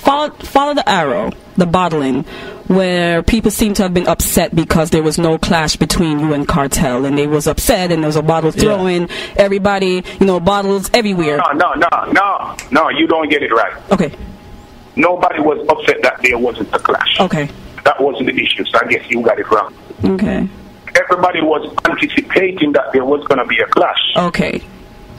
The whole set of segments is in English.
follow the arrow, the bottling, where people seem to have been upset because there was no clash between you and Cartel, and they was upset, and there was a bottle throwing, everybody, bottles everywhere. No, you don't get it right. Okay. Nobody was upset that there wasn't a clash. Okay. That wasn't the issue, so I guess you got it wrong. Okay. Everybody was anticipating that there was going to be a clash. Okay.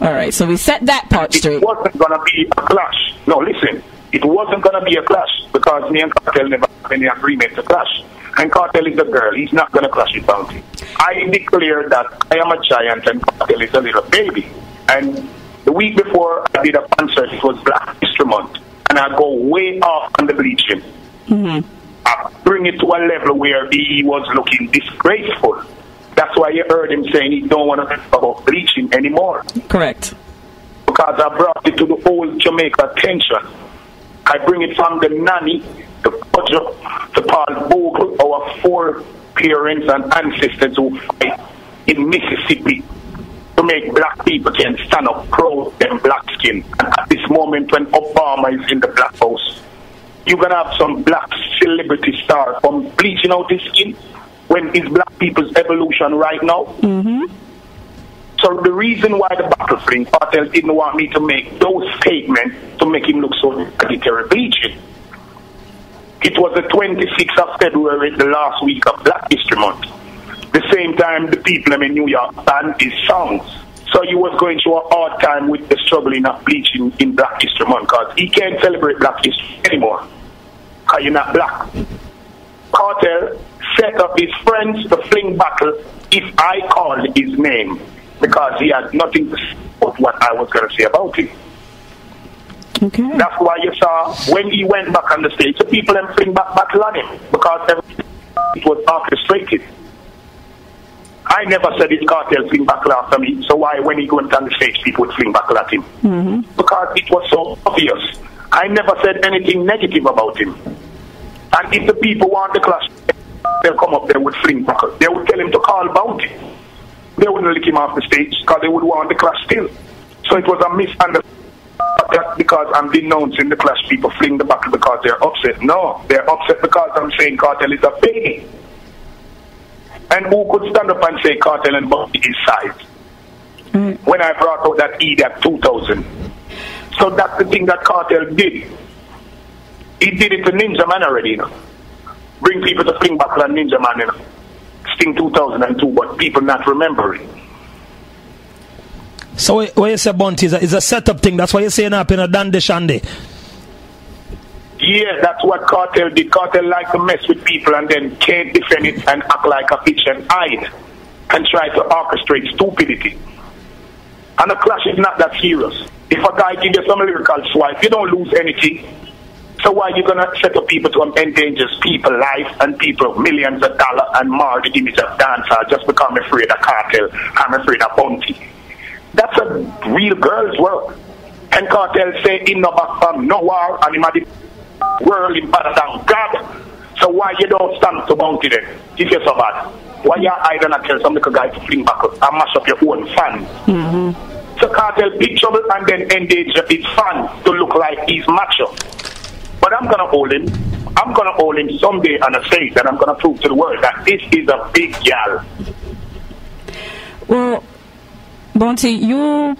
All right, so we set that part straight. It wasn't going to be a clash. No, listen. It wasn't going to be a clash because me and Cartel never had any agreement to clash. And Cartel is a girl. He's not going to clash with Bounty. I declared that I am a giant and Cartel is a little baby. And the week before I did a concert, it was Black History Month. And I go way off on the bleaching. Mm-hmm. I bring it to a level where he was looking disgraceful. That's why you heard him saying he don't want to talk about bleaching anymore. Correct. Because I brought it to the whole Jamaica attention. I bring it from the nanny, the Pudger, to Paul Bogle, our foreparents and ancestors who fight in Mississippi to make black people can stand up proud and black skin. And at this moment when Obama is in the Black House, you're going to have some black celebrity star from bleaching out his skin when it's black people's evolution right now. Mm-hmm. So the reason why the battle fling Cartel didn't want me to make those statements to make him look so predatory bleaching. It was the 26th of February, the last week of Black History Month. The same time the people in New York banned his songs. So you was going through a hard time with the struggling of bleaching in Black History Month because he can't celebrate Black History anymore because you're not black. Cartel set up his friends to fling battle if I called his name because he had nothing to say about what I was going to say about him. Okay. That's why you saw when he went back on the stage, the people then fling back battle on him because it was orchestrated. I never said his Cartel fling battle after me, so why when he went on the stage people would fling battle at him? Mm-hmm. Because it was so obvious. I never said anything negative about him. And if the people want the clash, they'll come up there with fling battle. They would tell him to call Bounty. They wouldn't lick him off the stage because they would want the clash still. So it was a misunderstanding. That's because I'm denouncing the clash people fling the battle because they're upset. No, they're upset because I'm saying Cartel is a baby. And who could stand up and say Cartel and Bounty is size? When I brought out that EDAP 2000. So that's the thing that Cartel did. He did it to Ninja Man already, Bring people to fling battle on Ninja Man, Sting 2002, but people not remembering. So what you say, Bounty, is a setup thing? That's why you're saying up in a Dandy Shandy? Yeah, that's what Cartel did. Cartel like to mess with people and then can't defend it and act like a bitch and hide and try to orchestrate stupidity. And the clash is not that serious. If a guy gives you some lyrical swipe, you don't lose anything. So why are you going to set up people to endanger people's life and people millions of dollars and mar the image of dancer just because I'm afraid of Cartel, I'm afraid of Bounty? That's a real girl's work. And Cartel say in no back from no war and him a the world in better than God. So why you don't stand to Bounty then? If you're so bad. Why you hide and tell some little guy to fling back and mash up your own fans? Mm-hmm. So Cartel big trouble and then endanger his fans to look like he's macho. But I'm going to hold him. I'm going to hold him someday on a stage and I'm going to prove to the world that this is a big gal. Well, Bounty, you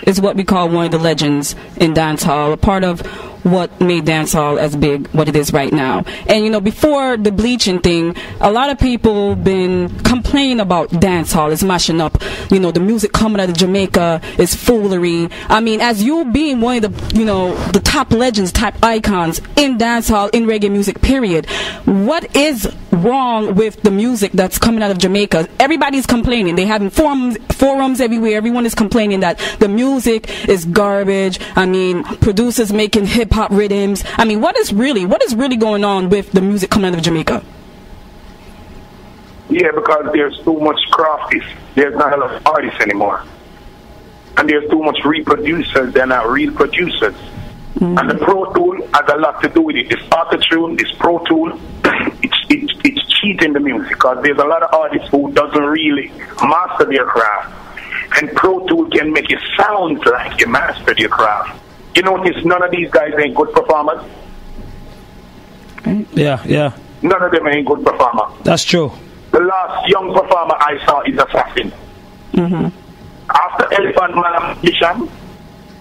is what we call one of the legends in dancehall, a part of what made dancehall as big what it is right now. And before the bleaching thing, a lot of people been complaining about dancehall is mashing up. The music coming out of Jamaica is foolery. I mean, as you being one of the the top legends, top icons in dancehall, in reggae music, period, what is wrong with the music that's coming out of Jamaica? Everybody's complaining. They having forums everywhere. Everyone is complaining that the music is garbage. I mean, producers making hip hop rhythms. I mean, what is really going on with the music coming out of Jamaica? Yeah, because there's too much crafties. There's not enough artists anymore. And there's too much reproducers. They're not real producers. Mm-hmm. And the Pro Tool has a lot to do with it. This Auto-Tune, this Pro Tool, it's cheating the music because there's a lot of artists who doesn't really master their craft. And Pro Tool can make it sound like you mastered your craft. You notice none of these guys ain't good performers. Right. Yeah. None of them ain't good performer. That's true. The last young performer I saw is Assassin. After Elephant Man and Magician,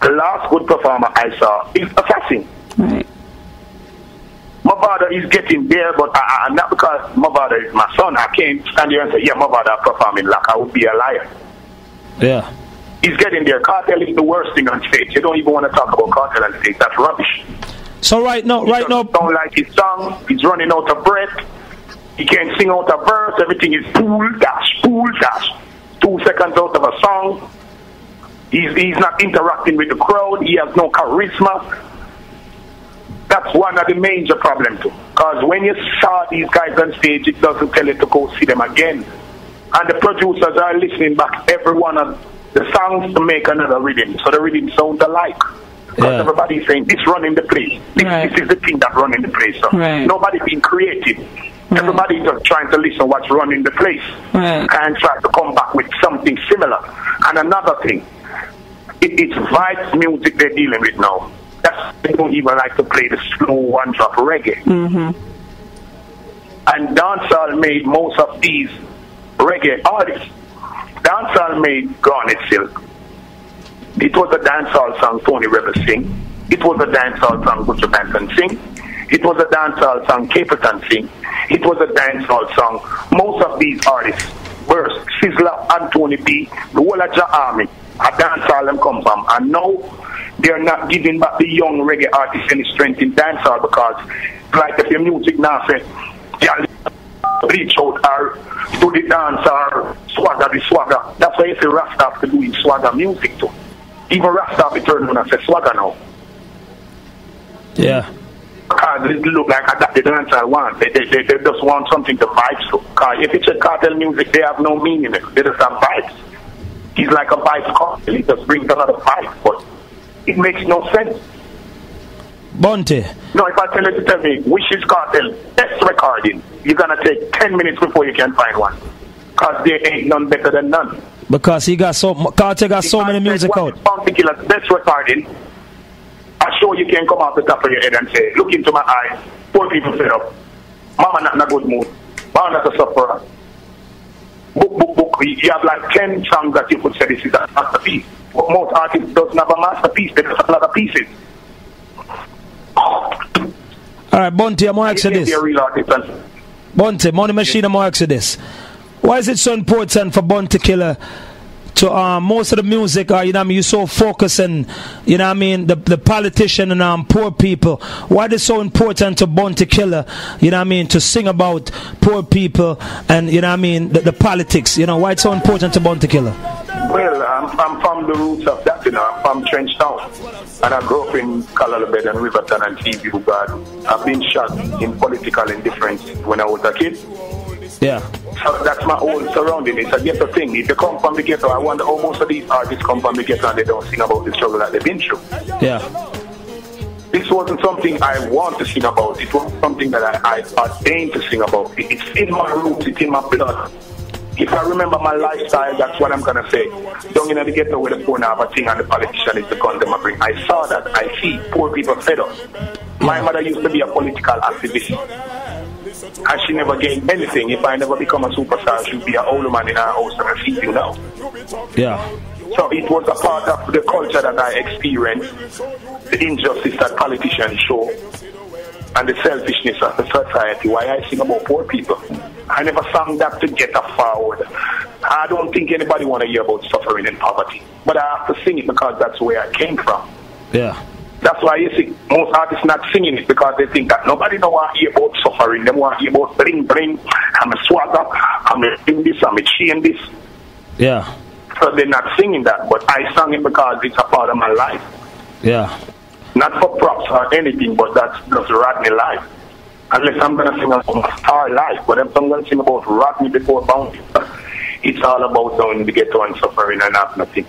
the last good performer I saw is Assassin. Right. My father is getting there, but not because my father is my son. I can't stand here and say, yeah, my father performing like I would be a liar. Yeah. He's getting there. Cartel is the worst thing on stage. You don't even want to talk about Cartel on stage. That's rubbish. So right now, don't like his song. He's running out of breath. He can't sing out a verse. Everything is pool dash. 2 seconds out of a song. He's not interacting with the crowd. He has no charisma. That's one of the major problems too. Because when you saw these guys on stage, it doesn't tell you to go see them again. And the producers are listening back every one of the songs to make another rhythm. So the rhythm sounds alike. Because everybody's saying, this running the place. This is the thing that running the place. So nobody being creative. Everybody's just trying to listen what's running the place. And try to come back with something similar. And another thing, it's vibes music they're dealing with now. They don't even like to play the slow one-drop reggae. And dancehall made most of these reggae artists. Dancehall made Garnet Silk. It was a dancehall song Tony Rebel sing. It was a dancehall song Butcher Banton sing. It was a dancehall song Capleton sing. It was a dancehall song. Most of these artists, Burst, Sizzler, and Tony B, the whole of Ja Army, a dancehall them come from. And now they're not giving back the young reggae artists any strength in dancehall because, like if your music now says, yeah, reach out or do the dance or swagger the swagger. That's why you say Rasta have to do swagger music too. Even Rasta have to turn on and say swagger now. Yeah. Because it look like that the dancer want. They just want something to vibe to. Because if it's a cartel music, they have no meaning. They just have vibes. He's like a vibe cartel. He just brings another vibe, but it makes no sense. Bunty. No, if I tell you to tell me, Wishes Cartel, best recording, you're going to take 10 minutes before you can find one. Because there ain't none better than none. Because he got Cartel got so many music out. Bounty Killer's best recording, I'm sure you can come off the top of your head and say, look into my eyes, poor people fed up. Mama not in a good mood. Mama not a sufferer. Book. You have like 10 songs that you could say this is a masterpiece. But most artists doesn't have a masterpiece, they just have a lot of pieces. Alright, Bunty, I'm going to ask you this. Bunty, Money Machine, I'm going to ask you this. Why is it so important for Bunty Killer to most of the music, you know what I mean, you're so focused on, you know what I mean, the politician and poor people. Why is it so important to Bunty Killer, you know what I mean, to sing about poor people and, you know what I mean, the politics, you know, why it's so important to Bunty Killer? Well, I'm from the roots of that, you know, I'm from Trench Town. And I grew up in Kalalabed and Riverton and T-View, but I've been shot in political indifference when I was a kid. Yeah. So that's my whole surrounding. It's a ghetto thing. If they come from the ghetto, I wonder how most of these artists come from the ghetto and they don't sing about the struggle that they've been through. Yeah. This wasn't something I want to sing about. It was something that I ordained to sing about. It's in my roots, it's in my blood. If I remember my lifestyle, that's what I'm going to say. Down in the ghetto where the poor have a thing and the politician is the gun them bring. I saw that. I see poor people fed up. My mother used to be a political activist. And she never gained anything. If I never become a superstar, she'd be an old man in her house and I see you now. Yeah. So it was a part of the culture that I experienced, the injustice that politicians show, and the selfishness of the society. Why I sing about poor people. I never sang that to get us forward. I don't think anybody want to hear about suffering and poverty. But I have to sing it because that's where I came from. Yeah. That's why you see most artists not singing it because they think that nobody don't want to hear about suffering. They want to hear about bling bling, I'm a swagger, I'm a in this, I'm a chain this. Yeah. So they're not singing that, but I sang it because it's a part of my life. Yeah. Not for props or anything, but that's just Rodney life. Unless I'm going to sing about my star life, but if I'm going to sing about Rodney before Bounty, it's all about down in the ghetto and suffering and have nothing.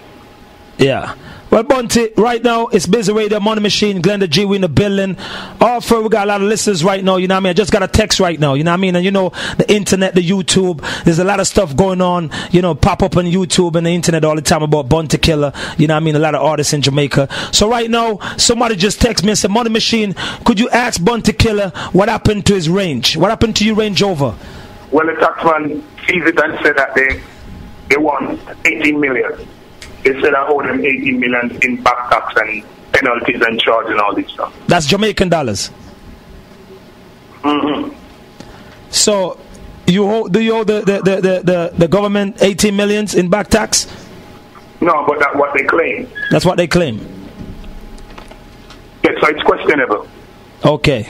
Yeah. Well, Well, Bunty, right now it's Busy Radio, Money Machine, Glenda G, we in the building. Also, we got a lot of listeners right now, you know what I mean? I just got a text right now, you know what I mean? And you know, the internet, the YouTube, there's a lot of stuff going on, you know, pop up on YouTube and the internet all the time about Bunty Killer, you know what I mean? A lot of artists in Jamaica. So right now, somebody just text me and said, Money Machine, could you ask Bunty Killer what happened to his range? What happened to your Range Rover? Well, the taxman sees it and said that they won 18 million. They said I owe them 18 million in back tax and penalties and charge and all this stuff. That's Jamaican dollars. Mm-hmm. So, do you owe the government 18 millions in back tax? No, but that's what they claim. That's what they claim. Yes, so it's questionable. Okay.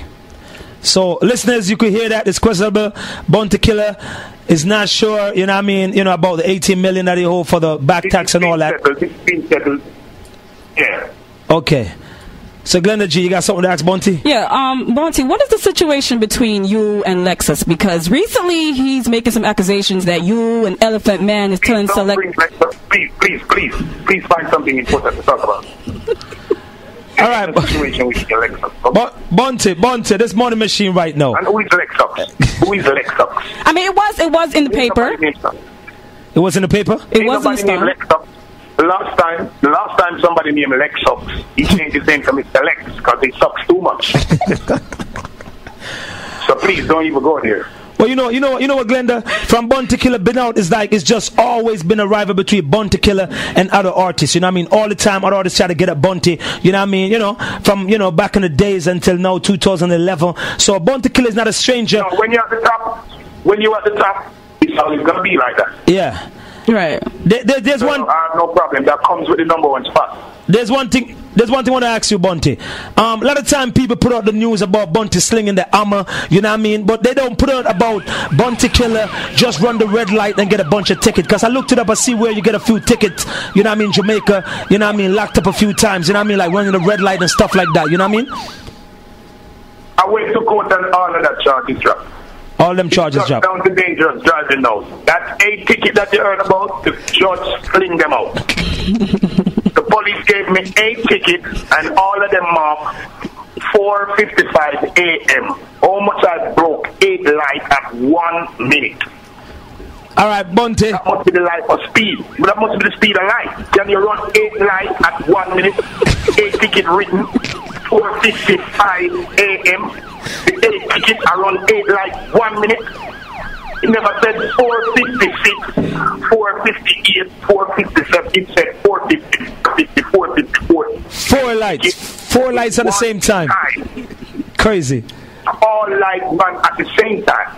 So, listeners, you could hear that. It's questionable. Bunty Killer is not sure, you know what I mean, you know, about the 18 million that he owed for the back tax and all that. It's been settled. Yeah. Okay. So, Glenda G, you got something to ask Bunty? Yeah, Bunty, what is the situation between you and Lexus? Because recently he's making some accusations that you and Elephant Man is telling Select... Please find something important to talk about. All right, but Bunty, this Money Machine right now. And who is Lexus? Who is Lexus? I mean, it was in the paper. It was in the paper. It was in the paper. The last time somebody named Lexus, he changed his name to Mr. Lex because he sucks too much. So please don't even go there. Well, you know what, Glenda? From Bunty Killer been out, it's just always been a rival between Bunty Killer and other artists. You know what I mean? All the time, other artists try to get at Bunty. You know what I mean? You know, from back in the days until now, 2011. So Bunty Killer is not a stranger. No, when you're at the top, it's always gonna be like that. Yeah. Right. There's one. No problem. That comes with the number one spot. There's one thing I want to ask you, Bunty. A lot of time people put out the news about Bunty slinging the hammer, you know what I mean? But they don't put out about Bunty Killer just run the red light and get a bunch of tickets. Because I looked it up, I see where you get a few tickets, you know what I mean, Jamaica, you know what I mean, locked up a few times, you know what I mean, like running the red light and stuff like that, you know what I mean? I went to court and all of that charges dropped. All them charges dropped. Down to dangerous driving now. That 8 ticket that you heard about, the judge fling them out. The police gave me 8 tickets and all of them marked 4:55 a.m. How much I broke 8 lights at 1 minute. All right, Bunty. That must be the light of speed. But that must be the speed of light. Can you run 8 lights at 1 minute? 8 ticket written 4:55 a.m. The 8 tickets are on 8 lights 1 minute. It never said 4:56, 4:58, 4:57. It said 4:50, 4:54. 4 lights. 4 lights at the same time. Crazy. All lights run at the same time.